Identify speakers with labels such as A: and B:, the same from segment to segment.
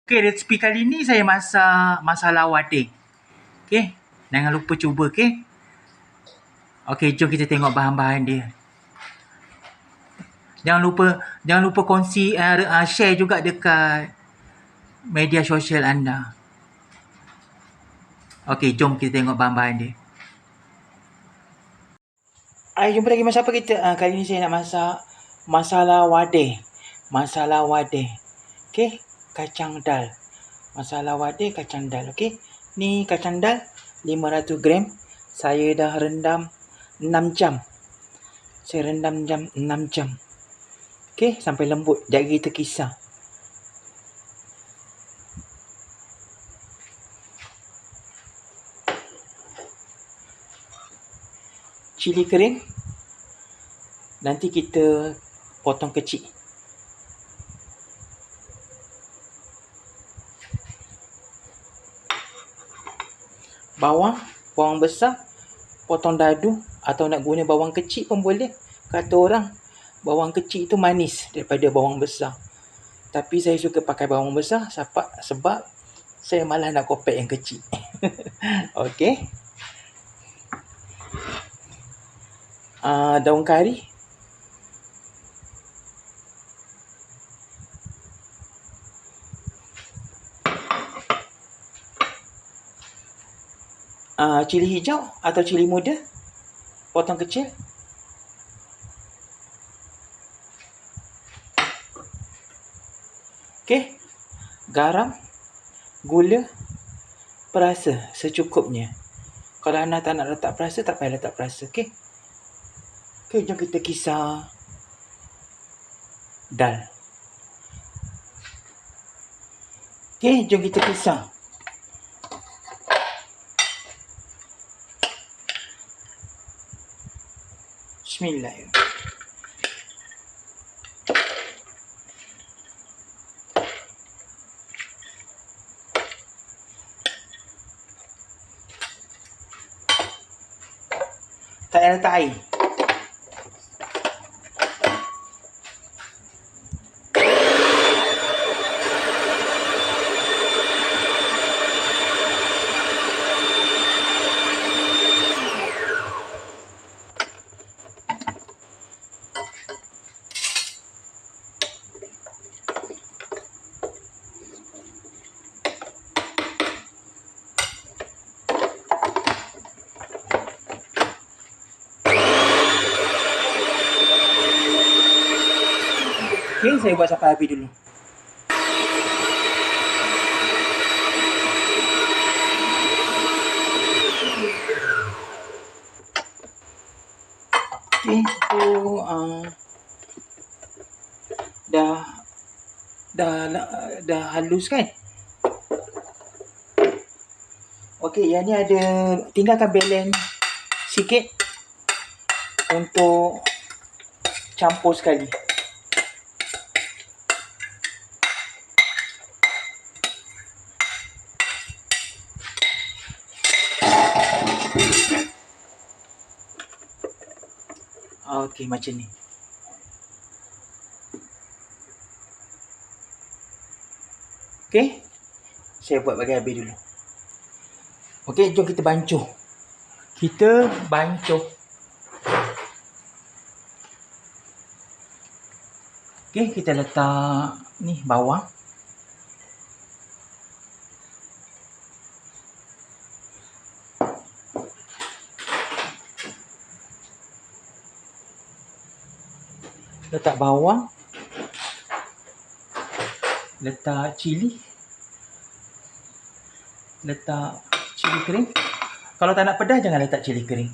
A: Okay, resipi kali ni saya masak masala wadi. Okay, jangan lupa cuba, okay? Okay, jom kita tengok bahan-bahan dia. Jangan lupa kongsi, share juga dekat media sosial anda. Okay, jom kita tengok bahan-bahan dia. Jumpa lagi masak apa kita. Kali ni saya nak masak masala wadi. Masala wadi. Okay, kacang dal. Masala wadi kacang dal. Okay, ni kacang dal 500 gram. Saya dah rendam 6 jam. Saya rendam 6 jam. Okay, sampai lembut. Jari terkisar. Cili kering. Nanti kita potong kecil. Bawang besar, potong dadu, atau nak guna bawang kecil pun boleh. Kata orang, bawang kecil itu manis daripada bawang besar. Tapi saya suka pakai bawang besar sebab saya malas nak kopek yang kecil. Okey. Daun kari. Cili hijau atau cili muda, potong kecil. Okey. Garam, gula, perasa secukupnya. Kalau anda tak nak letak perasa, tak payah letak perasa. Okey. Okey, jom kita kisar dal. Okey, jom kita kisar. Bismillahirrahmanirrahim. Tak payah letak air. Okay, saya buat sampai habis dulu. Okay, tu dah halus kan? Okay, yang ni ada, tinggalkan balance sikit untuk campur sekali. Okey, macam ni. Okey. Saya buat bagi habis dulu. Okey, jom kita bancuh. Okey, kita letak ni bawang. Letak bawang. Letak cili. Letak cili kering. Kalau tak nak pedas, jangan letak cili kering.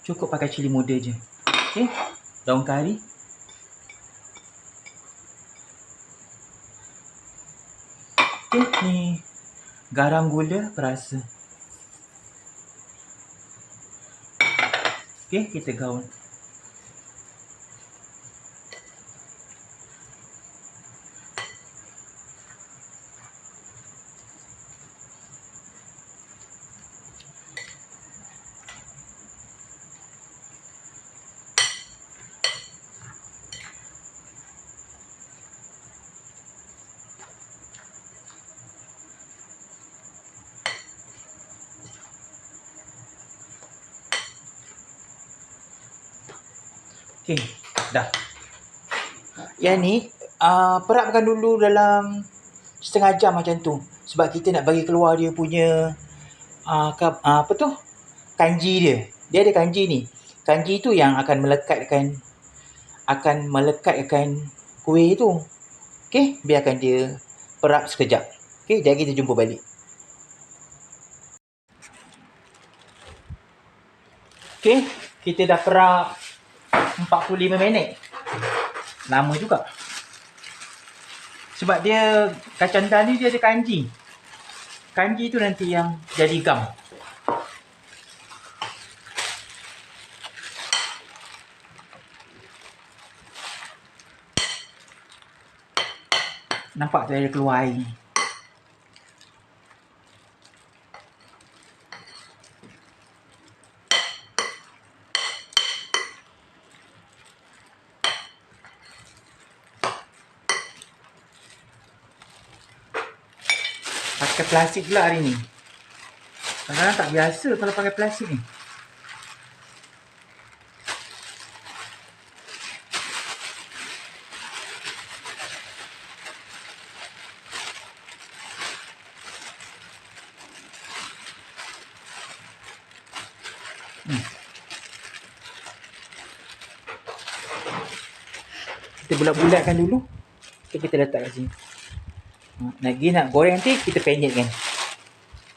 A: Cukup pakai cili muda je. Okey. Daun kari. Okey, ni garam, gula, perasa. Okey, kita gaul. Okay, dah. Yang ni perapkan dulu dalam setengah jam macam tu. Sebab kita nak bagi keluar dia punya apa tu? Kanji dia. Dia ada kanji ni. Kanji tu yang akan melekatkan kuih tu. Okey, biarkan dia perap sekejap. Okey, jadi kita jumpa balik. Okey, kita dah perap 45 minit. Lama juga. Sebab dia kacang dal ni dia ada kanji. Kanji tu nanti yang jadi gam. Nampak tu ada keluar air. Pakai plastik pula hari ni. Kadang-kadang tak biasa kalau pakai plastik ni. Kita bulat-bulatkan dulu. Okay, kita letak kat sini. Nak goreng nanti kita penyetkan.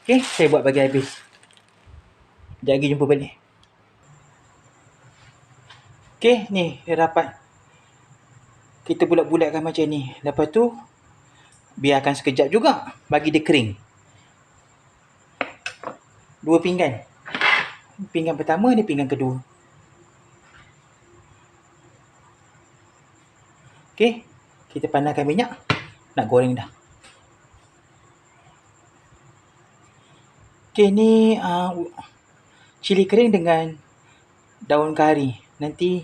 A: Okay, saya buat bagi habis. Sekejap lagi jumpa balik. Okay, ni dia dapat. Kita bulat-bulatkan macam ni. Lepas tu biarkan sekejap juga bagi dia kering. 2 pinggan. Pinggan pertama ni pinggan kedua. Okay, kita panaskan minyak. Nak goreng dah. Okay, ni cili kering dengan daun kari. Nanti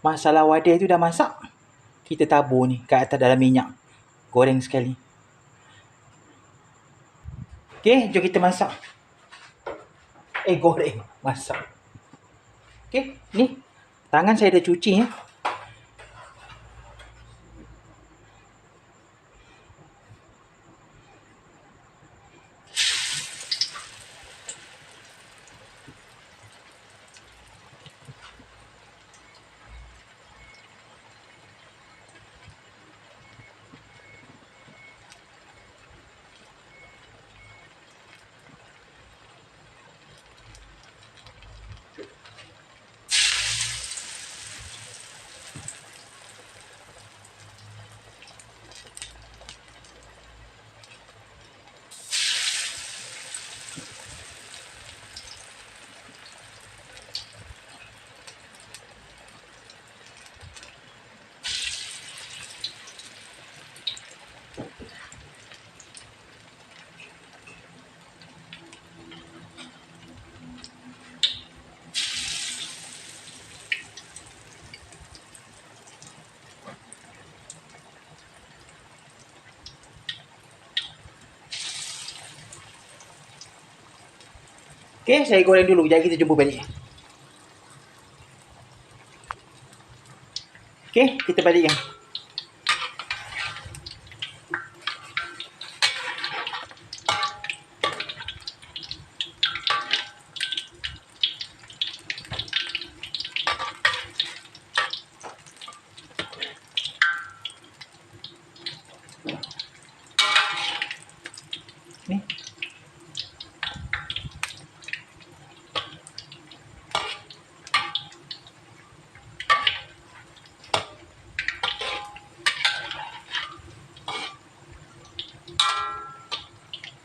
A: masala wadah tu dah masak. Kita tabur ni kat atas dalam minyak. Goreng sekali. Okay, jom kita masak. Goreng. Masak. Okay, ni. Tangan saya dah cuci. Okay, saya goreng dulu. Sekejap kita jumpa balik. Okay, kita balikkan. Ni.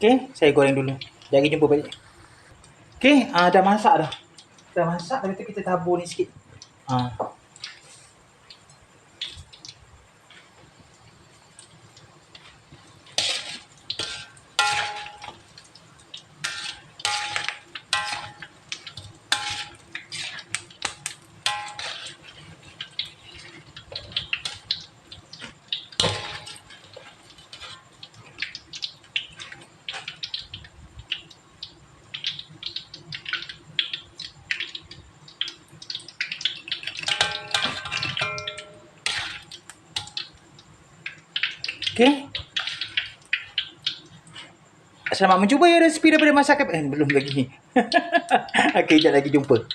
A: Okay, saya goreng dulu. Sekejap lagi jumpa balik. Okay, dah masak dah. Dah masak, lepas tu kita tabur ni sikit. Okey. Selamat mencuba ya resipi daripada masakan belum lagi. Okey, jap lagi jumpa.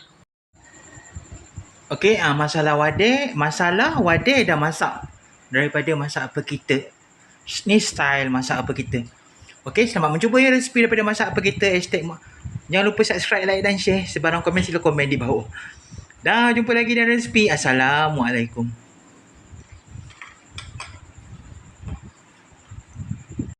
A: Okey, masalah wadah dah masak. Daripada masak apa kita. Ni style masak apa kita. Okey, selamat mencuba ya resipi daripada masak apa kita. Jangan lupa subscribe, like dan share. Sebarang komen sila komen di bawah. Dah jumpa lagi dalam resipi. Assalamualaikum.